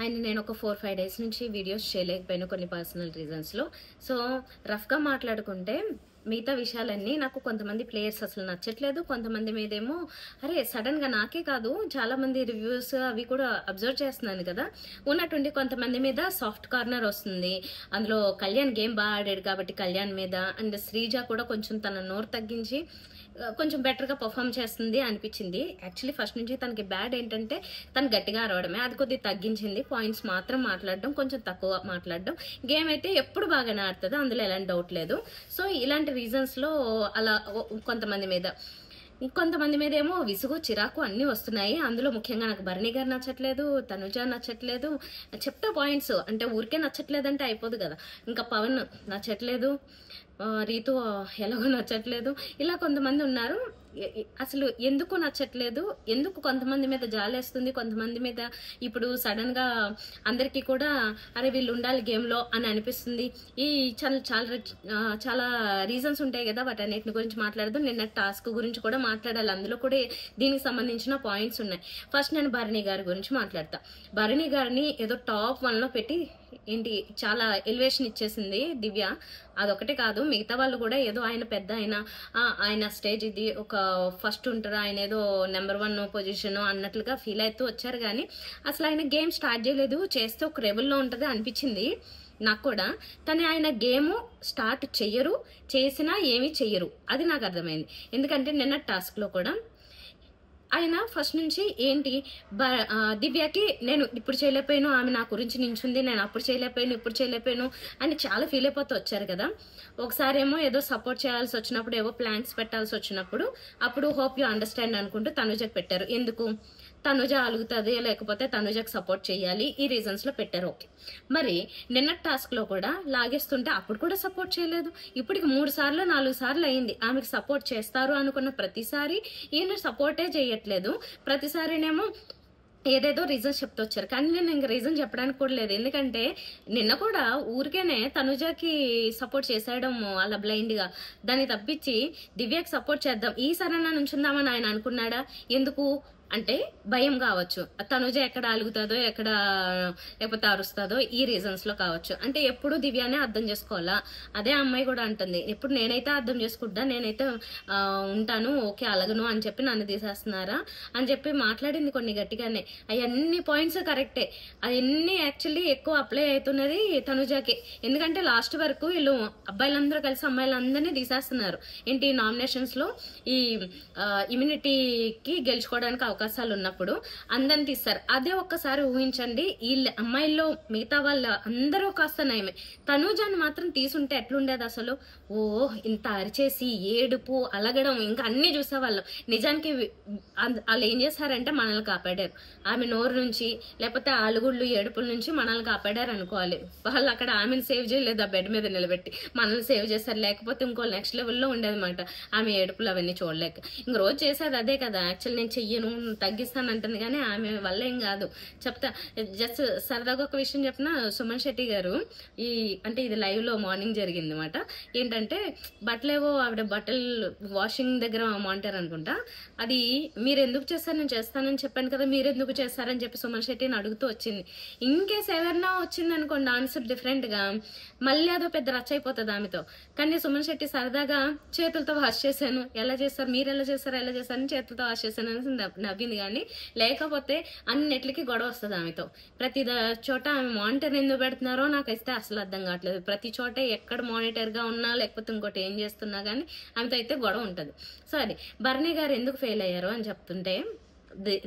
ఆయన నేను ఒక 4-5 డేస్ నుంచి వీడియోస్ చేయలేకపోయాను కొన్ని పర్సనల్ రీజన్స్‌లో. సో, రఫ్‌గా మాట్లాడుకుంటే మిగతా విషయాలన్నీ నాకు కొంతమంది ప్లేయర్స్ అసలు నచ్చట్లేదు. కొంతమంది మీదేమో అరే! సడెన్‌గా నాకే కాదు చాలామంది రివ్యూస్ అవి కూడా అబ్జర్వ్ చేస్తున్నాను కదా! ఉన్నట్టుండి కొంతమంది మీద సాఫ్ట్ కార్నర్ వస్తుంది. అందులో కళ్యాణ్ గేమ్ ఆడాడు కాబట్టి కళ్యాణ్ మీద అండ్ శ్రీజ కూడా కొంచెం తన నోరు తగ్గించి కొంచెం బెటర్‌గా పెర్ఫార్మ్ చేస్తుంది అనిపించింది. యాక్చువల్లీ ఫస్ట్ నుంచి తనకి బ్యాడ్ ఏంటంటే తను గట్టిగా అరవడమే. అది కొద్దిగా తగ్గించింది. పాయింట్స్ మాత్రం మాట్లాడడం, కొంచెం తక్కువ మాట్లాడడం. గేమ్ అయితే ఎప్పుడు బాగానే ఆడుతది. అందులో ఎలాంటి డౌట్ లేదు. సో, ఇలాంటి రీజన్స్‌లో అలా కొంతమంది మీద. ఇంకొంతమంది మీదేమో విసుగు, చిరాకు అన్నీ వస్తున్నాయి. అందులో ముఖ్యంగా నాకు భరణి గారు నచ్చట్లేదు, తనుజ నచ్చట్లేదు. చెప్తా పాయింట్స్ అంటే ఊరికే నచ్చట్లేదంటే అయిపోదు కదా! ఇంకా పవన్ నచ్చట్లేదు. రీతు ఎలాగో నచ్చట్లేదు. ఇలా కొంతమంది ఉన్నారు. అసలు ఎందుకు నచ్చట్లేదు? ఎందుకు కొంతమంది మీద జాలేస్తుంది, కొంతమంది మీద ఇప్పుడు సడన్‌గా అందరికీ కూడా అరే! వీళ్ళు ఉండాలి గేమ్‌లో అని అనిపిస్తుంది. ఈ చాలా రీజన్స్ ఉంటాయి కదా! వాటన్నిటిని గురించి మాట్లాడదాం. నిన్న టాస్క్ గురించి కూడా మాట్లాడాలి. అందులో కూడా దీనికి సంబంధించిన పాయింట్స్ ఉన్నాయి. ఫస్ట్ నేను భరణి గారి గురించి మాట్లాడతా. భరణి గారిని ఏదో టాప్ 1లో పెట్టి చాలా ఎలివేషన్ ఇచ్చేసింది దివ్య. అదొకటే కాదు మిగతా వాళ్ళు కూడా ఏదో ఆయన పెద్ద ఆయన స్టేజ్ ఇది ఒక ఫస్ట్ ఉంటారు, ఆయన ఏదో నెంబర్ 1 పొజిషన్ అన్నట్లుగా ఫీల్ అవుతూ వచ్చారు. కానీ అసలు ఆయన గేమ్ స్టార్ట్ చేయలేదు, చేస్తే ఒక రెబుల్లో ఉంటుంది అనిపించింది నాకు కూడా. కానీ ఆయన గేమ్ స్టార్ట్ చెయ్యరు, చేసినా ఏమీ చెయ్యరు, అది నాకు అర్థమైంది. ఎందుకంటే నిన్న టాస్క్లో కూడా ఆయన ఫస్ట్ నుంచి దివ్యకి నేను ఇప్పుడు చేయలేకపోయాను, ఆమె నా గురించి నించుంది, నేను అప్పుడు చేయలేకపోయాను, ఇప్పుడు చేయలేకపోయాను అని చాలా ఫీల్ అయిపోతూ వచ్చారు కదా. ఒకసారి ఏమో ఏదో సపోర్ట్ చేయాల్సి వచ్చినప్పుడు, ఏవో ప్లాన్స్ పెట్టాల్సి వచ్చినప్పుడు అప్పుడు హోప్ యూ అండర్స్టాండ్ అనుకుంటూ తనుజకి పెట్టారు. ఎందుకు తనుజ అలుగుతుంది, లేకపోతే తనుజకు సపోర్ట్ చేయాలి, ఈ రీజన్స్లో పెట్టారు. ఓకే, మరి నిన్న టాస్క్లో కూడా లాగేస్తుంటే అప్పుడు కూడా సపోర్ట్ చేయలేదు. ఇప్పటికి 3 సార్లు 4 సార్లు అయింది ఆమెకు సపోర్ట్ చేస్తారు అనుకున్న ప్రతిసారి ఈయన సపోర్టే చేయట్లేదు. ప్రతిసారినేమో ఏదేదో రీజన్స్ చెప్తూ వచ్చారు. కానీ నేను ఇంక రీజన్ చెప్పడానికి కూడా లేదు. ఎందుకంటే నిన్న కూడా ఊరికేనే తనుజకి సపోర్ట్ చేసేయడం అలా బ్లైండ్గా, దాన్ని తప్పించి దివ్యకి సపోర్ట్ చేద్దాం ఈసారన్నా నుంచుందామని ఆయన అనుకున్నాడా? ఎందుకు అంటే భయం కావచ్చు, తనుజ ఎక్కడ అలుగుతుందో, లేకపోతే అరుస్తుందో, ఈ రీజన్స్లో కావచ్చు. అంటే ఎప్పుడు దివ్యానే అర్థం చేసుకోవాలా? అదే అమ్మాయి కూడా అంటుంది, ఎప్పుడు నేనైతే అర్థం చేసుకుంటా, నేనైతే ఉంటాను, ఓకే అలగను అని చెప్పి నన్ను తీసేస్తున్నారా అని చెప్పి మాట్లాడింది కొన్ని గట్టిగానే. అవన్నీ పాయింట్స్ కరెక్టే, అవన్నీ యాక్చువల్లీ ఎక్కువ అప్లై అవుతున్నది తనుజకి. ఎందుకంటే లాస్ట్ వరకు వీళ్ళు అబ్బాయిలందరూ కలిసి అమ్మాయిలందరినీ తీసేస్తున్నారు. నామినేషన్స్లో ఈ ఇమ్యూనిటీకి గెలుచుకోవడానికి అవకాశాలు ఉన్నప్పుడు అందరిని తీస్తారు. అదే ఒక్కసారి ఊహించండి, ఈ అమ్మాయిల్లో మిగతా వాళ్ళ అందరూ కాస్త నయమే, తనూజాని మాత్రం తీసుంటే ఎట్లుండేది అసలు? ఇంత అరిచేసి ఏడుపు అలగడం ఇంకా అన్ని చూసేవాళ్ళం. నిజానికి వాళ్ళు ఏం చేశారంటే మనల్ని కాపాడారు. ఆమె నోరు నుంచి లేకపోతే అలుగుళ్ళు ఏడుపుల నుంచి మనల్ని కాపాడారు అనుకోవాలి. వాళ్ళు అక్కడ ఆమెను సేవ్ చేయలేదు, ఆ బెడ్ మీద నిలబెట్టి మనల్ని సేవ్ చేశారు. లేకపోతే ఇంకో నెక్స్ట్ లెవెల్లో ఉండేదన్నమాట ఆమె ఏడుపులు అవన్నీ చూడలేక. ఇంక రోజు చేసేది అదే కదా. యాక్చువల్ నేను చెయ్యను తగ్గిస్తానంటుంది, కానీ ఆమె వల్ల ఏం కాదు. చెప్తా, జస్ట్ సరదాగా ఒక విషయం చెప్పిన, సుమన్ శెట్టి గారు అంటే ఇది లైవ్ లో మార్నింగ్ జరిగింది అనమాట. ఏంటంటే బట్టలేవో ఆవిడ బట్టలు వాషింగ్ దగ్గర మానిటర్ అనుకుంటా, అది మీరు ఎందుకు చేస్తారు, నేను చేస్తానని చెప్పాను కదా, మీరు ఎందుకు చేస్తారని చెప్పి సుమన్ శెట్టిని అడుగుతూ వచ్చింది. ఇంకేస్ ఎవరన్నా వచ్చింది అనుకోండి ఆన్సర్ డిఫరెంట్ గా, మళ్ళీ అదో పెద్ద రచ్చ అయిపోతుంది ఆమెతో. కానీ సుమన్ శెట్టి సరదాగా చేతులతో వాష్ చేశాను, ఎలా చేస్తారు, మీరు ఎలా చేస్తారని చేతులతో వాష్ చేశాను అని నవ్వింది. కానీ లేకపోతే అన్నిటికీ గొడవ వస్తుంది ఆమెతో. ప్రతి చోట ఆమె మానిటర్ ఎందుకు పెడుతున్నారో నాకైతే అసలు అర్థం కావట్లేదు. ప్రతి చోట ఎక్కడ మానిటర్ గా ఉన్నా లేకపోతే ఇంకోటి ఏం చేస్తున్నా కానీ ఆమెతో అయితే గొడవ ఉంటుంది. సో అది భరణి గారు ఎందుకు ఫెయిల్ అయ్యారు అని చెప్తుంటే,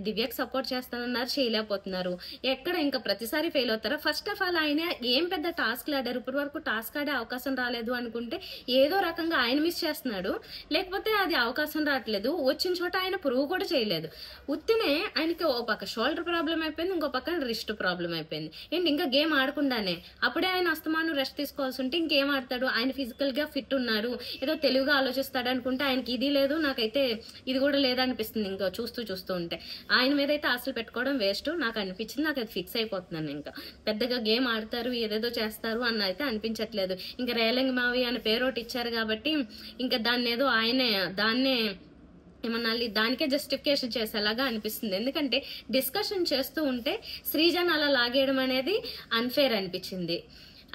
దివ్యకి సపోర్ట్ చేస్తానన్నారు, చేయలేకపోతున్నారు. ఎక్కడ ఇంకా ప్రతిసారి ఫెయిల్ అవుతారా? ఫస్ట్ ఆఫ్ ఆల్ ఆయన ఏం పెద్ద టాస్క్లు ఆడారు, ఇప్పటి వరకు టాస్క్ ఆడే అవకాశం రాలేదు అనుకుంటే ఏదో రకంగా ఆయన మిస్ చేస్తున్నాడు, లేకపోతే అది అవకాశం రావట్లేదు. వచ్చిన చోట ఆయన ప్రూవ్ కూడా చేయలేదు. ఉత్తినే ఆయనకి ఓ పక్క షోల్డర్ ప్రాబ్లం అయిపోయింది, ఇంకో పక్క రిస్ట్ ప్రాబ్లం అయిపోయింది. ఇంకా గేమ్ ఆడకుండానే అప్పుడే ఆయన అస్తమానం రెస్ట్ తీసుకోవాల్సి ఉంటే ఇంకేం ఆడతాడు? ఆయన ఫిజికల్ గా ఫిట్ ఉన్నారు, ఏదో తెలుగుగా ఆలోచిస్తాడు అనుకుంటే ఆయనకి ఇది లేదు, నాకైతే ఇది కూడా లేదనిపిస్తుంది ఇంకా చూస్తూ ఉంటే. ఆయన మీద అయితే ఆశలు పెట్టుకోవడం వేస్ట్ నాకు అనిపించింది. నాకు అది ఫిక్స్ అయిపోతున్నాను. ఇంకా పెద్దగా గేమ్ ఆడతారు, ఏదేదో చేస్తారు అన్న అయితే అనిపించట్లేదు. ఇంకా రేలంగి మావి అని పేరు ఒకటి ఇచ్చారు కాబట్టి ఇంకా దాన్నే ఏమన్నాలి దానికే జస్టిఫికేషన్ చేసేలాగా అనిపిస్తుంది. ఎందుకంటే డిస్కషన్ చేస్తూ ఉంటే శ్రీజని అలా లాగేయడం అనేది అన్ఫేర్ అనిపించింది.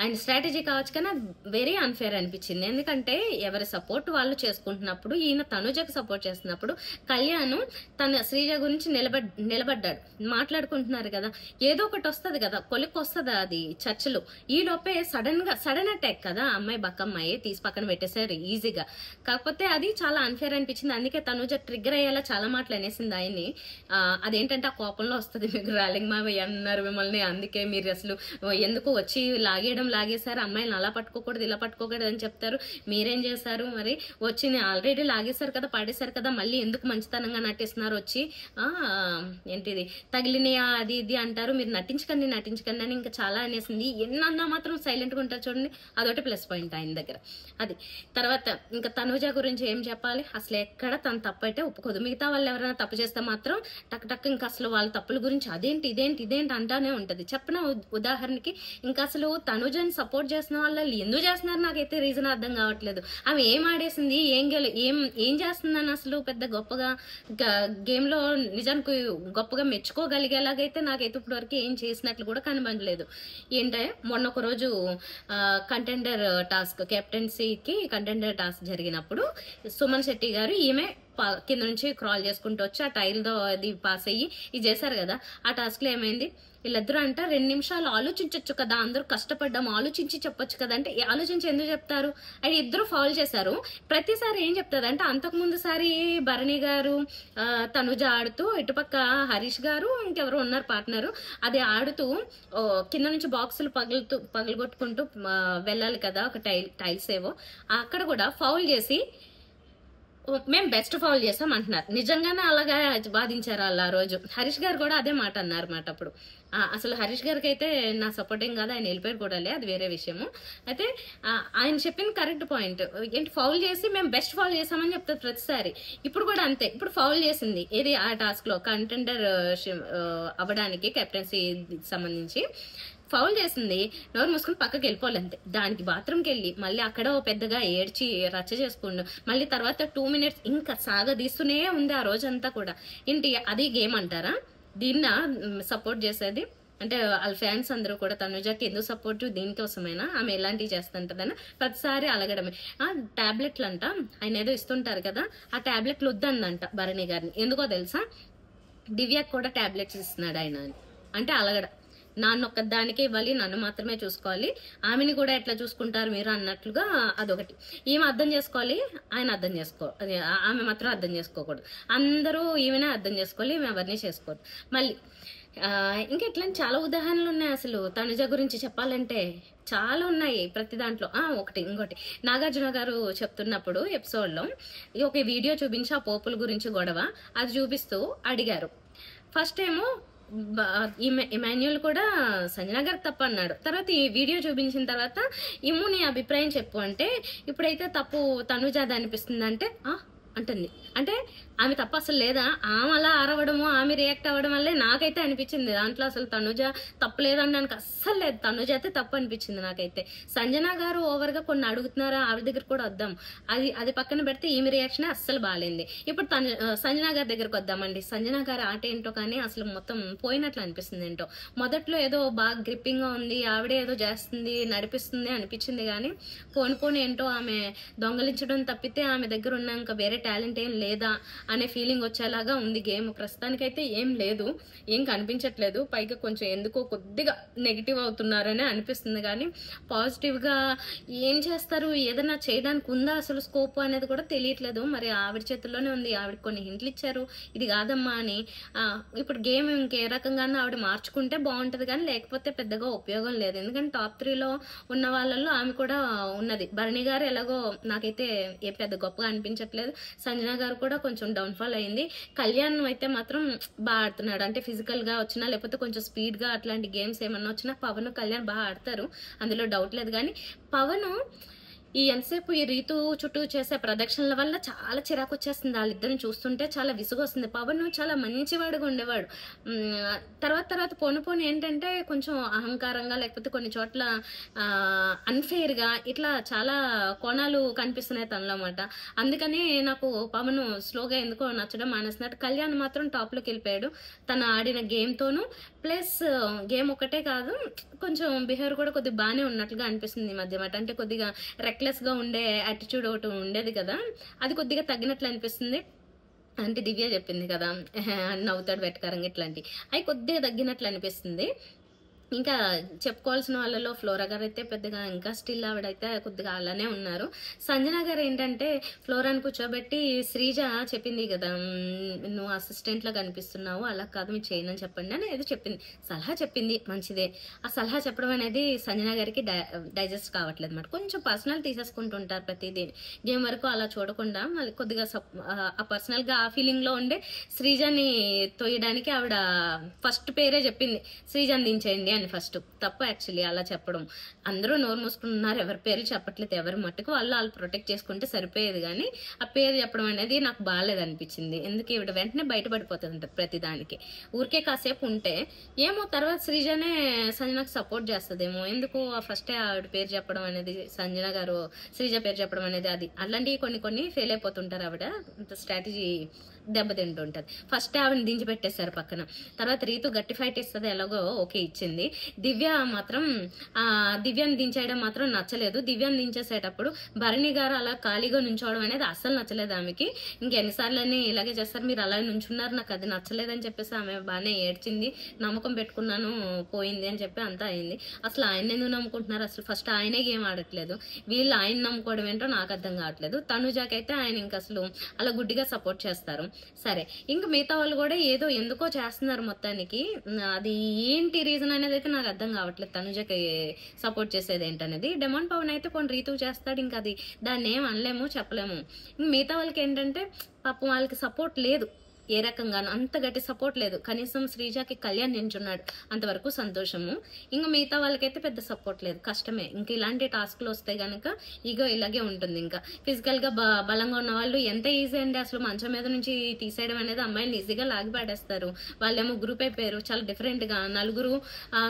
అండ్ స్ట్రాటజీ కావచ్చు కానీ అది వెరీ అన్ఫేర్ అనిపించింది. ఎందుకంటే ఎవరి సపోర్ట్ వాళ్ళు చేసుకుంటున్నప్పుడు, ఈయన తనుజకు సపోర్ట్ చేస్తున్నప్పుడు కళ్యాణ్ తన శ్రీజ గురించి నిలబడ్డాడు. మాట్లాడుకుంటున్నారు కదా, ఏదో ఒకటి వస్తుంది కదా, కొలిక్కి వస్తుంది అది చర్చలు. ఈ లోపే సడన్ అటాక్ కదా, అమ్మాయి బక్కమ్మాయి తీసి పక్కన పెట్టేశారు ఈజీగా. కాకపోతే అది చాలా అన్ఫేర్ అనిపించింది. అందుకే తనుజ ట్రిగ్గర్ అయ్యేలా చాలా మాటలు అనేసింది ఆయన్ని. అదేంటంటే ఆ కోపంలో వస్తుంది, మీకు రాలింగ్ మావయ్య అన్నారు మిమ్మల్ని, అందుకే మీరు అసలు ఎందుకు వచ్చి లాగేశారు, అమ్మాయిని అలా పట్టుకోకూడదు ఇలా పట్టుకోకూడదు అని చెప్తారు, మీరేం చేశారు మరి, వచ్చి ఆల్రెడీ లాగేశారు కదా, పాడేశారు కదా, మళ్ళీ ఎందుకు మంచితనంగా నటిస్తున్నారు, వచ్చి ఏంటిది తగిలినయా అది ఇది అంటారు, మీరు నటించకండి అని ఇంకా చాలా అనేసింది. ఎన్నన్నా మాత్రం సైలెంట్గా ఉంటారు చూడండి, అదొకటి ప్లస్ పాయింట్ ఆయన దగ్గర. అది తర్వాత ఇంకా తనుజ గురించి ఏం చెప్పాలి, అసలు ఎక్కడ తన తప్పు అయితే ఒప్పుకోదు. మిగతా వాళ్ళు ఎవరైనా తప్పు చేస్తే మాత్రం టక్ ఇంకా అసలు వాళ్ళ తప్పుల గురించి ఇదేంటి అంటానే ఉంటది. చెప్పిన ఉదాహరణకి ఇంకా అసలు తనుజ సపోర్ట్ చేసిన వాళ్ళు ఎందుకు చేస్తున్నారు నాకైతే రీజన్ అర్థం కావట్లేదు. ఆమె ఏం ఆడేసింది, ఏం చేస్తుందని అసలు పెద్ద గొప్పగా గేమ్ లో నిజానికి గొప్పగా మెచ్చుకోగలిగేలాగైతే నాకైతే ఇప్పటి వరకు ఏం చేసినట్లు కూడా కనబడలేదు. ఏంటంటే మొన్న ఒక రోజు కంటెండర్ టాస్క్ కెప్టెన్సీకి కంటెండర్ టాస్క్ జరిగినప్పుడు సుమన్ శెట్టి గారు ఈమె కింద నుంచి క్రాల్ చేసుకుంటూ వచ్చి ఆ టైల్తో అది పాస్ అయ్యి ఇది చేశారు కదా. ఆ టాస్క్ లో ఏమైంది, వీళ్ళిద్దరూ అంట 2 నిమిషాలు ఆలోచించవచ్చు కదా, అందరూ కష్టపడ్డాం ఆలోచించి చెప్పొచ్చు కదా అంటే ఆలోచించి ఎందుకు చెప్తారు, అది ఇద్దరు ఫౌల్ చేశారు. ప్రతిసారి ఏం చెప్తుంది అంటే అంతకుముందు సారి భరణి గారు తనుజ ఆడుతూ ఇటుపక్క హరీష్ గారు ఇంకెవరు ఉన్నారు పార్ట్నరు, అది ఆడుతూ కింద నుంచి బాక్సులు పగలగొట్టుకుంటూ వెళ్ళాలి కదా, ఒక టైల్స్ ఏవో అక్కడ కూడా ఫౌల్ చేసి మేము బెస్ట్ ఫౌల్ చేసాం అంటున్నారు. నిజంగానే అలాగా బాధించారు వాళ్ళు ఆ రోజు. హరీష్ గారు కూడా అదే మాట అన్నారు మాట. అప్పుడు అసలు హరీష్ గారికి అయితే నా సపోర్టింగ్ కాదు, ఆయన వెళ్ళిపోయారు కూడా, అది వేరే విషయము. అయితే ఆయన చెప్పిన కరెక్ట్ పాయింట్ ఏంటి, ఫౌల్ చేసి మేము బెస్ట్ ఫౌల్ చేసామని చెప్తారు ప్రతిసారి. ఇప్పుడు కూడా అంతే, ఇప్పుడు ఫౌల్ చేసింది ఏది ఆ టాస్క్ లో కంటెండర్ అవ్వడానికి కెప్టెన్సీ సంబంధించి ఫౌల్ చేసింది, నోరు మూసుకుని పక్కకి వెళ్ళిపోవాలంతే. దానికి బాత్రూమ్కి వెళ్ళి మళ్ళీ అక్కడ పెద్దగా ఏడ్చి రచ్చ చేసుకుండు, మళ్ళీ తర్వాత 2 మినిట్స్ ఇంకా సాగదీస్తూనే ఉంది ఆ రోజంతా కూడా. ఏంటి అది గేమ్ అంటారా, దీన్న సపోర్ట్ చేసేది అంటే వాళ్ళ ఫ్యాన్స్ అందరూ కూడా తనుజకి ఎందుకు సపోర్ట్, దీనికోసమైనా ఆమె ఎలాంటివి చేస్తుంటదని ప్రతిసారి అలగడమే. టాబ్లెట్లు అంట ఆయన ఏదో ఇస్తుంటారు కదా, ఆ టాబ్లెట్లు వద్దందంట భరణి గారిని. ఎందుకో తెలుసా, దివ్యకు కూడా టాబ్లెట్స్ ఇస్తున్నాడు ఆయన అని. అంటే అలగడ, నాన్నొక్కదానికే ఇవ్వాలి, నన్ను మాత్రమే చూసుకోవాలి, ఆమెని కూడా ఎట్లా చూసుకుంటారు మీరు అన్నట్లుగా అదొకటి. ఈమె అర్థం చేసుకోవాలి, ఆయన అర్థం ఆమె మాత్రం అర్థం చేసుకోకూడదు. అందరూ ఈమెనే అర్థం చేసుకోవాలి, ఈమె ఎవరిని చేసుకోవద్దు. మళ్ళీ ఇంకా ఇట్లాంటి చాలా ఉదాహరణలు ఉన్నాయి. అసలు తనుజ గురించి చెప్పాలంటే చాలా ఉన్నాయి ప్రతి దాంట్లో. ఇంకోటి నాగార్జున గారు చెప్తున్నప్పుడు ఎపిసోడ్లో ఒక వీడియో చూపించి ఆ పోపుల గురించి గొడవ అది చూపిస్తూ అడిగారు. ఫస్ట్ ఏమో ఇమాన్యుల్ కూడా సంజన గారు తప్పు అన్నాడు. తర్వాత ఈ వీడియో చూపించిన తర్వాత ఇమ్ము నీ అభిప్రాయం చెప్పు అంటే ఇప్పుడైతే తప్పు తనుజాది అనిపిస్తుంది అంటుంది. అంటే ఆమె తప్పు అసలు లేదా, ఆమె అలా అరవడము ఆమె రియాక్ట్ అవ్వడం వల్లే నాకైతే అనిపించింది దాంట్లో అసలు తనుజ తప్పు లేదనడానికి అస్సలు లేదు, తనుజ అయితే తప్పు అనిపించింది నాకైతే. సంజన గారు ఓవర్గా కొన్ని అడుగుతున్నారా, ఆవిడ దగ్గర కూడా వద్దాం, అది పక్కన పెడితే ఈమె రియాక్షన్ అస్సలు బాగాలేంది. ఇప్పుడు సంజన గారి దగ్గరకు వద్దామండి. సంజన గారి ఆట ఏంటో కానీ అసలు మొత్తం పోయినట్లు అనిపిస్తుంది. ఏంటో మొదట్లో ఏదో బాగా గ్రిప్పింగ్ గా ఉంది, ఆవిడే ఏదో చేస్తుంది నడిపిస్తుంది అనిపించింది, కానీ పోని ఏంటో ఆమె దొంగలించడం తప్పితే ఆమె దగ్గర ఉన్న ఇంకా వేరే టాలెంట్ ఏం లేదా అనే ఫీలింగ్ వచ్చేలాగా ఉంది గేమ్. ప్రస్తుతానికైతే ఏం లేదు, ఏం కనిపించట్లేదు. పైగా కొంచెం ఎందుకో కొద్దిగా నెగిటివ్ అవుతున్నారనే అనిపిస్తుంది, కానీ పాజిటివ్గా ఏం చేస్తారు, ఏదైనా చేయడానికి ఉందా అసలు స్కోప్ అనేది కూడా తెలియట్లేదు. మరి ఆవిడ చేతుల్లోనే ఉంది, ఆవిడ కొన్ని హింట్లు ఇచ్చారు ఇది కాదమ్మా అని. ఇప్పుడు గేమ్ ఇంకే రకంగానే ఆవిడ మార్చుకుంటే బాగుంటుంది, కానీ లేకపోతే పెద్దగా ఉపయోగం లేదు. ఎందుకంటే టాప్ 3లో ఉన్న వాళ్ళల్లో ఆమె కూడా ఉన్నది. భరణి గారు ఎలాగో నాకైతే ఏ పెద్ద గొప్పగా అనిపించట్లేదు, సంజన గారు కూడా కొంచెం డౌన్ఫాల్ అయింది. కళ్యాణ్ అయితే మాత్రం బాగా ఆడుతున్నాడు, అంటే ఫిజికల్ గా వచ్చినా లేకపోతే కొంచెం స్పీడ్ గా అట్లాంటి గేమ్స్ ఏమన్నా వచ్చినా పవన్ కళ్యాణ్ బాగా ఆడతారు, అందులో డౌట్ లేదు. కానీ పవన్ ఈ ఎంతసేపు ఈ రీతు చుట్టూ చేసే ప్రదక్షిణల వల్ల చాలా చిరాకొచ్చేస్తుంది. వాళ్ళిద్దరిని చూస్తుంటే చాలా విసుగొస్తుంది. పవన్ చాలా మంచివాడుగా ఉండేవాడు. తర్వాత తర్వాత పోను పోను ఏంటంటే కొంచెం అహంకారంగా లేకపోతే కొన్ని చోట్ల అన్‌ఫెయిర్‌గా ఇట్లా చాలా కోణాలు కనిపిస్తున్నాయి తనలో మాట. అందుకని నాకు పవన్ స్లోగా ఎందుకో నచ్చడం మానేస్తున్నాడు. కళ్యాణ్ మాత్రం టాప్‌లోకెళ్ళిపోయాడు. తను ఆడిన గేమ్‌తోనూ ప్లస్ గేమ్ ఒక్కటే కాదు, కొంచెం బిహేవియర్ కూడా కొద్దిగా బానే ఉన్నట్లుగా అనిపిస్తుంది ఈ మధ్య మాట. అంటే కొద్దిగా రెక్లెస్‌గా ఉండే యాటిట్యూడ్ ఒకటి ఉండేది కదా! అది కొద్దిగా తగ్గినట్లు అనిపిస్తుంది. అంటే దివ్య చెప్పింది కదా! నవ్వుతాడు వెటకారంగా ఇట్లాంటియి. అయి కొద్దిగా తగ్గినట్లు అనిపిస్తుంది. ఇంకా చెప్పుకోవాల్సిన వాళ్ళలో ఫ్లోరా గారైతే పెద్దగా ఇంకా స్టిల్ ఆవిడైతే కొద్దిగా అలానే ఉన్నారు. సంజన గారు ఏంటంటే ఫ్లోరాని కూర్చోబెట్టి శ్రీజ చెప్పింది కదా, నువ్వు అసిస్టెంట్‌లా కనిపిస్తున్నావు, అలా కాదు మీరు చేయనని చెప్పండి అని ఏదో చెప్పింది. సలహా చెప్పింది మంచిదే. ఆ సలహా చెప్పడం అనేది సంజన గారికి డైజెస్ట్ కావట్లేదు అన్నమాట. కొంచెం పర్సనల్ తీసేసుకుంటుంటారు ప్రతిదీ. గేమ్ వరకు అలా చూడకుండా మళ్ళీ కొద్దిగా ఆ పర్సనల్‌గా ఆ ఫీలింగ్‌లో ఉండే శ్రీజని తోయడానికి ఆవిడ ఫస్ట్ పేరే చెప్పింది, శ్రీజని దించేయండి అని ఫస్ట్. తప్పు యాక్చువల్లీ అలా చెప్పడం. అందరూ నోరు మూసుకుంటున్నారు, ఎవరి పేర్లు చెప్పట్లేదు. ఎవరి మట్టుకు వాళ్ళు ప్రొటెక్ట్ చేసుకుంటే సరిపోయేది కానీ ఆ పేరు చెప్పడం అనేది నాకు బాగాలేదు అనిపించింది. ఎందుకు ఈవిడ వెంటనే బయటపడిపోతుంది ప్రతి దానికి. ఊరికే కాసేపు ఉంటే ఏమో తర్వాత శ్రీజనే సంజనకు సపోర్ట్ చేస్తుందేమో. ఎందుకు ఫస్టే ఆవిడ పేరు చెప్పడం అనేది, సంజన గారు శ్రీజ పేరు చెప్పడం అనేది, అది అలాంటివి కొన్ని కొన్ని ఫెయిల్ అయిపోతుంటారు ఆవిడ. స్ట్రాటజీ దెబ్బతింటుంటది. ఫస్ట్ ఆవిడని దించి పెట్టేశారు పక్కన. తర్వాత రీతు గట్టి ఫైట్ ఇస్తుంది, ఎలాగో ఓకే ఇచ్చింది. దివ్య మాత్రం దివ్యాన్ని దించేయడం మాత్రం నచ్చలేదు. దివ్యాన్ని దించేసేటప్పుడు భరణి గారు అలా ఖాళీగా నుంచోవడం అనేది అస్సలు నచ్చలేదు ఆమెకి. ఇంకెన్నిసార్లని ఇలాగే చేస్తారు, మీరు అలా నుంచున్నారు, నాకు అది నచ్చలేదని చెప్పేసి ఆమె బాగానే ఏడ్చింది. నమ్మకం పెట్టుకున్నాను పోయింది అని చెప్పి అంతా అయింది. అసలు ఆయన ఎందుకు నమ్ముకుంటున్నారు? అసలు ఫస్ట్ ఆయనే గేమ్ ఆడట్లేదు, వీళ్ళు ఆయన నమ్ముకోవడం ఏంటో నాకు అర్థం కావట్లేదు. తనుజాకైతే ఆయన ఇంక అసలు అలా గుడ్డిగా సపోర్ట్ చేస్తారు. సరే, ఇంకా మిగతా వాళ్ళు కూడా ఏదో ఎందుకో చేస్తున్నారు మొత్తానికి. అది ఏంటి రీజన్ అనేది అయితే నాకు అర్థం కావట్లేదు. తనుజకి సపోర్ట్ చేసేది ఏంటనేది. డెమాన్ పవన్ అయితే కొన్ని రీతువు చేస్తాడు, ఇంకా అది దాన్ని ఏం అనలేము, చెప్పలేము. మిగతా వాళ్ళకి ఏంటంటే పాపం వాళ్ళకి సపోర్ట్ లేదు ఏ రకంగానూ, అంత గట్టి సపోర్ట్ లేదు. కనీసం శ్రీజాకి కళ్యాణ్ నించున్నాడు, అంతవరకు సంతోషము. ఇంకా మిగతా వాళ్ళకైతే పెద్ద సపోర్ట్ లేదు, కష్టమే. ఇంకా ఇలాంటి టాస్క్లు వస్తే కనుక ఇగో ఇలాగే ఉంటుంది. ఇంకా ఫిజికల్గా బలంగా ఉన్న వాళ్ళు ఎంత ఈజీ అండి అసలు, మంచం మీద నుంచి తీసేయడం అనేది. అమ్మాయిని ఈజీగా లాగి పడేస్తారు. వాళ్ళేమో గ్రూప్ అయిపోయారు చాలా డిఫరెంట్గా. నలుగురు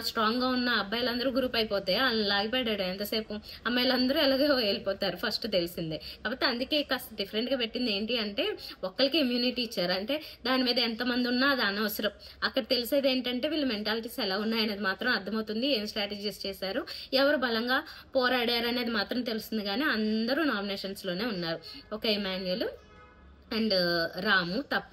స్ట్రాంగ్గా ఉన్న అబ్బాయిలందరూ గ్రూప్ అయిపోతే వాళ్ళని లాగి పడ్డాడు ఎంతసేపు. అమ్మాయిలందరూ ఎలాగో వెళ్ళిపోతారు ఫస్ట్ తెలిసిందే. కాబట్టి అందుకే కాస్త డిఫరెంట్గా పెట్టింది. ఏంటి అంటే ఒక్కరికి ఇమ్యూనిటీ ఇచ్చారు, అంటే దాని మీద ఎంతమంది ఉన్నా అది అనవసరం. అక్కడ తెలిసేది ఏంటంటే వీళ్ళ మెంటాలిటీస్ ఎలా ఉన్నాయనేది మాత్రం అర్థమవుతుంది. ఏం స్ట్రాటజీస్ చేశారు, ఎవరు బలంగా పోరాడారు అనేది మాత్రం తెలుస్తుంది. కానీ అందరూ నామినేషన్స్లోనే ఉన్నారు. ఒక ఇమాన్యుయల్ అండ్ రాము తప్ప.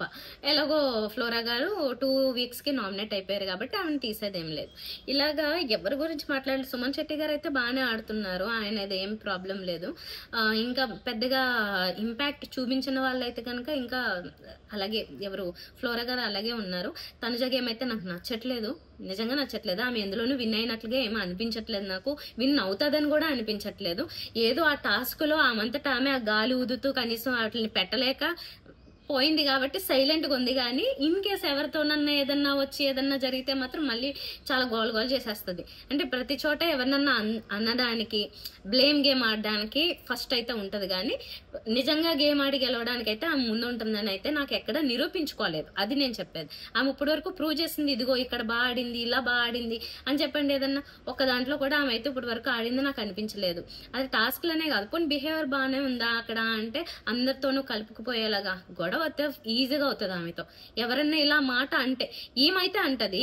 ఎలాగో ఫ్లోరా గారు 2 వీక్స్కి నామినేట్ అయిపోయారు కాబట్టి ఆమెను తీసేదేం లేదు. ఇలాగా ఎవరి గురించి మాట్లాడాలి, సుమన్ శెట్టి గారు అయితే బాగానే ఆడుతున్నారు, ఆయన ఏం ప్రాబ్లం లేదు. ఇంకా పెద్దగా ఇంపాక్ట్ చూపించిన వాళ్ళైతే కనుక ఇంకా అలాగే ఎవరు ఫ్లోరా గారు అలాగే ఉన్నారు. తనుజ గేమ్ అయితే నాకు నచ్చట్లేదు, నిజంగా నచ్చట్లేదు. ఆమె ఎందులోనూ విన్ అయినట్లుగా ఏమీ అనిపించట్లేదు, నాకు విన్ అవుతుందని కూడా అనిపించట్లేదు. ఏదో ఆ టాస్క్లో ఆమంతటా ఆమె ఆ గాలి ఊదుతూ కనీసం వాటిని పెట్టలేక పోయింది కాబట్టి సైలెంట్గా ఉంది. కానీ ఇన్ కేస్ ఎవరితోనన్నా ఏదన్నా వచ్చి ఏదన్నా జరిగితే మాత్రం మళ్ళీ చాలా గోల్ గోల్ చేసేస్తుంది. అంటే ప్రతి చోట ఎవరినన్నా అనడానికి, బ్లేమ్ గేమ్ ఆడడానికి ఫస్ట్ అయితే ఉంటుంది. కానీ నిజంగా గేమ్ ఆడి గెలవడానికి అయితే ఆమె ముందు ఉంటుందని అయితే నాకు ఎక్కడ నిరూపించుకోలేదు. అది నేను చెప్పేది. ఆమె ఇప్పటి వరకు ప్రూవ్ చేసింది, ఇదిగో ఇక్కడ బాగా ఆడింది, ఇలా బాగా ఆడింది అని చెప్పండి. ఏదన్నా ఒక దాంట్లో కూడా ఆమె అయితే ఇప్పటి వరకు ఆడింది నాకు అనిపించలేదు. అది టాస్క్లనే కాదు, కొన్ని బిహేవియర్ బాగానే ఉందా అక్కడ అంటే అందరితోనూ కలుపుకుపోయేలాగా. గొడవ వస్తే ఈజీగా అవుతుంది ఆమెతో. ఎవరన్నా ఇలా మాట అంటే ఈమైతే అంటది,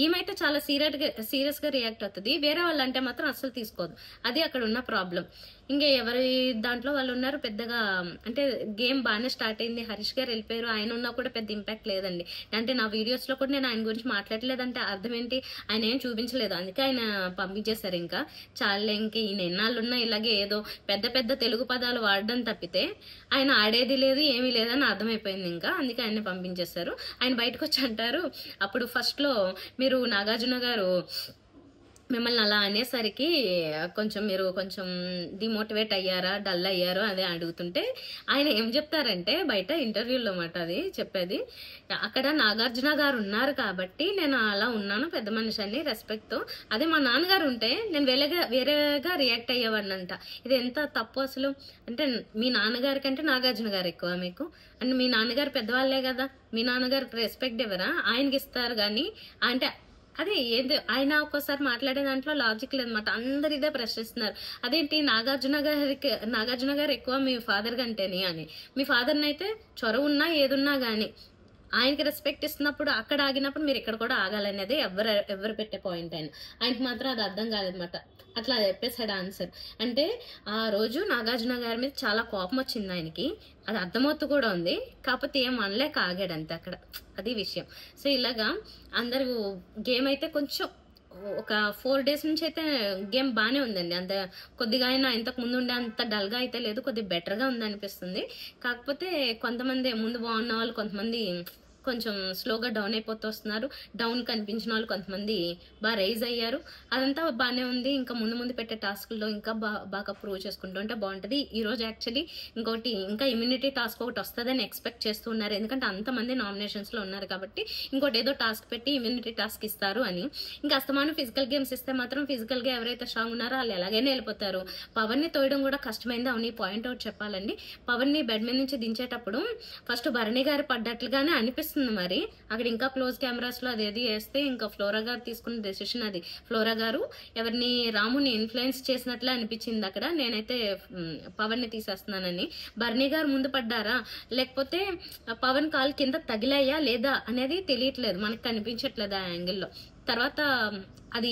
ఈమైతే చాలా సీరియస్గా రియాక్ట్ అవుతుంది. వేరే వాళ్ళు అంటే మాత్రం అస్సలు తీసుకోదు. అది అక్కడ ఉన్న ప్రాబ్లం. ఇంకా ఎవరి దాంట్లో వాళ్ళు ఉన్నారు. పెద్దగా అంటే గేమ్ బాగానే స్టార్ట్ అయింది, హరీష్ గారు వెళ్ళిపోయారు, ఆయన ఉన్నా కూడా పెద్ద ఇంపాక్ట్ లేదండి. అంటే నా వీడియోస్లో కూడా నేను ఆయన గురించి మాట్లాడలేదంటే అర్థం ఏంటి, ఆయన ఏం చూపించలేదు, అందుకే ఆయన పంపించేశారు. ఇంకా చాలా ఇంక ఈయన ఎన్నాళ్ళున్నా ఇలాగే ఏదో పెద్ద పెద్ద తెలుగు పదాలు వాడడం తప్పితే ఆయన ఆడేది లేదు, ఏమీ లేదని అర్థమైపోయింది. ఇంకా అందుకే ఆయన పంపించేశారు. ఆయన బయటకు వచ్చి అంటారు, అప్పుడు ఫస్ట్లో మీరు నాగార్జున గారు మిమ్మల్ని అలా అనేసరికి కొంచెం మీరు కొంచెం డిమోటివేట్ అయ్యారా, డల్ అయ్యారో అదే అడుగుతుంటే ఆయన ఏం చెప్తారంటే బయట ఇంటర్వ్యూలో మాట అది చెప్పేది, అక్కడ నాగార్జున గారు ఉన్నారు కాబట్టి నేను అలా ఉన్నాను పెద్ద మనిషి అని రెస్పెక్ట్తో. అదే మా నాన్నగారు ఉంటే నేను వేరేగా రియాక్ట్ అయ్యేవాడినంట. ఇది ఎంత తప్పు అసలు. అంటే మీ నాన్నగారి కంటే నాగార్జున గారు ఎక్కువ మీకు? అంటే మీ నాన్నగారు పెద్దవాళ్ళే కదా, మీ నాన్నగారికి రెస్పెక్ట్ ఇవ్వరా? ఆయనకి ఇస్తారు కానీ అంటే అదే ఏదో ఆయన ఒక్కోసారి మాట్లాడే దాంట్లో లాజిక్ లేదన్నమాట. అందరు ఇదే ప్రశ్నిస్తున్నారు, అదేంటి నాగార్జున గారు ఎక్కువ మీ ఫాదర్ కంటేని అని. మీ ఫాదర్ని అయితే చొరవ ఉన్నా ఏదున్నా కానీ ఆయనకి రెస్పెక్ట్ ఇస్తున్నప్పుడు అక్కడ ఆగినప్పుడు మీరు ఇక్కడ కూడా ఆగాలనేది ఎవరు పెట్టే పాయింట్ అయినా. ఆయనకి మాత్రం అది అర్థం కాదనమాట. అట్లా చెప్పేశాడు ఆన్సర్. అంటే ఆ రోజు నాగార్జున గారి మీద చాలా కోపం వచ్చింది ఆయనకి, అది అర్థమవుతూ కూడా ఉంది. కాకపోతే ఏం అనలేక ఆగాడు అంతే అక్కడ, అది విషయం. సో ఇలాగా అందరూ గేమ్ అయితే కొంచెం ఒక 4 days నుంచి అయితే గేమ్ బాగానే ఉందండి. అంత కొద్దిగా అయినా ఇంతకు ముందు ఉండే అంత డల్గా అయితే లేదు, కొద్దిగా బెటర్గా ఉందనిపిస్తుంది. కాకపోతే కొంతమంది ముందు బాగున్న వాళ్ళు కొంతమంది కొంచెం స్లోగా డౌన్ అయిపోతూ వస్తున్నారు. డౌన్ కనిపించిన వాళ్ళు కొంతమంది బాగా రైజ్ అయ్యారు. అదంతా బాగానే ఉంది. ఇంకా ముందు పెట్టే టాస్క్లో ఇంకా బాగా ప్రూవ్ చేసుకుంటూ ఉంటే బాగుంటుంది. ఈరోజు యాక్చువల్లీ ఇంకా ఇమ్యూనిటీ టాస్క్ ఒకటి వస్తుందని ఎక్స్పెక్ట్ చేస్తున్నారు. ఎందుకంటే అంతమంది నామినేషన్స్లో ఉన్నారు కాబట్టి ఇంకోటి ఏదో టాస్క్ పెట్టి ఇమ్యూనిటీ టాస్క్ ఇస్తారు అని. ఇంకా అస్తమానం ఫిజికల్ గేమ్స్ ఇస్తే మాత్రం ఫిజికల్గా ఎవరైతే స్ట్రాంగ్ ఉన్నారో వాళ్ళు ఎలాగైనా వెళ్ళిపోతారు. పవన్ని తోయడం కూడా కష్టమైంది. అవును, ఈ పాయింట్ అవుట్ చెప్పాలండి. పవన్ని బెడ్ మీద నుంచి దించేటప్పుడు ఫస్ట్ భరణి గారు పడ్డట్లుగానే అనిపిస్తుంది. మరి అక్కడ ఇంకా క్లోజ్ కెమెరాస్ లో అదేది వేస్తే ఇంకా ఫ్లోరా గారు తీసుకున్న డెసిషన్ అది. ఫ్లోరా గారు ఎవరిని రాముని ఇన్ఫ్లుయెన్స్ చేసినట్లే అనిపించింది అక్కడ. నేనైతే పవన్ ని తీసేస్తున్నానని. భరణి గారు ముందు పడ్డారా లేకపోతే పవన్ కాల్ కింద తగిలాయా లేదా అనేది తెలియట్లేదు, మనకు కనిపించట్లేదు ఆ యాంగిల్లో. తర్వాత అది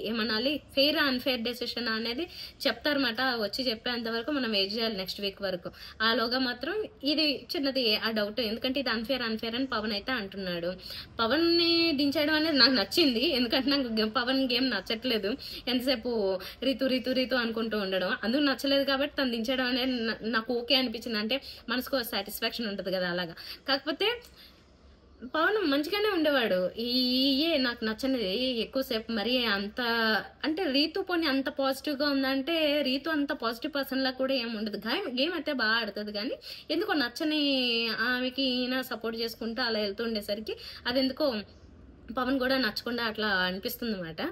ఏమనాలి, ఫెయిర్ అన్ఫెయిర్ డెసిషన్ అనేది చెప్తారన్నమాట. వచ్చి చెప్పేంత వరకు మనం వెయిట్ చేయాలి నెక్స్ట్ వీక్ వరకు. ఆలోగా మాత్రం ఇది చిన్నది ఆ డౌట్, ఎందుకంటే ఇది అన్ఫేర్ అని పవన్ అయితే అంటున్నాడు. పవన్ని దించడం అనేది నాకు నచ్చింది, ఎందుకంటే నాకు పవన్ గేమ్ నచ్చట్లేదు. ఎంతసేపు రీతు అనుకుంటూ ఉండడం అందుకు నచ్చలేదు. కాబట్టి తను దించడం అనేది నాకు ఓకే అనిపించింది. అంటే మనసుకు సాటిస్ఫాక్షన్ ఉంటుంది కదా అలాగా. కాకపోతే పవన్ మంచిగానే ఉండేవాడు. నాకు నచ్చనిది ఎక్కువసేపు మరి అంత అంటే రీతు పోనీ అంత పాజిటివ్గా ఉందంటే రీతు అంత పాజిటివ్ పర్సన్ లా కూడా ఏమి ఉండదు. గేమ్ అయితే బాగా ఆడుతుంది కానీ ఎందుకో నచ్చని ఆమెకి ఈయన సపోర్ట్ చేసుకుంటూ అలా వెళ్తూ ఉండేసరికి అది ఎందుకో పవన్ కూడా నచ్చకుండా అట్లా అనిపిస్తుంది అనమాట.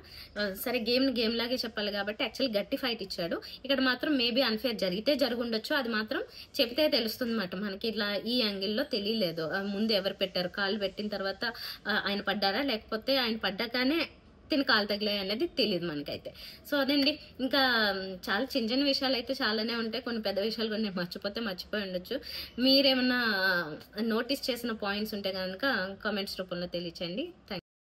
సరే గేమ్ లాగే చెప్పాలి కాబట్టి యాక్చువల్లీ గట్టి ఫైట్ ఇచ్చాడు. ఇక్కడ మాత్రం మేబీ అన్ఫేర్ జరిగితే జరుగుండొచ్చు, అది మాత్రం చెప్తే తెలుస్తుంది అనమాట మనకి. ఇట్లా ఈ యాంగిల్లో తెలియలేదు ముందు ఎవరు పెట్టారు, కాళ్ళు పెట్టిన తర్వాత ఆయన పడ్డారా లేకపోతే ఆయన పడ్డాకనే తిని కాలు తగిలాయి అనేది తెలియదు మనకైతే. సో అదండి, ఇంకా చాలా చిన్న విషయాలు అయితే చాలానే ఉంటాయి. కొన్ని పెద్ద విషయాలు కొన్ని మర్చిపోయి ఉండొచ్చు. మీరేమన్నా నోటీస్ చేసిన పాయింట్స్ ఉంటే కనుక కామెంట్స్ రూపంలో తెలియచేయండి. థ్యాంక్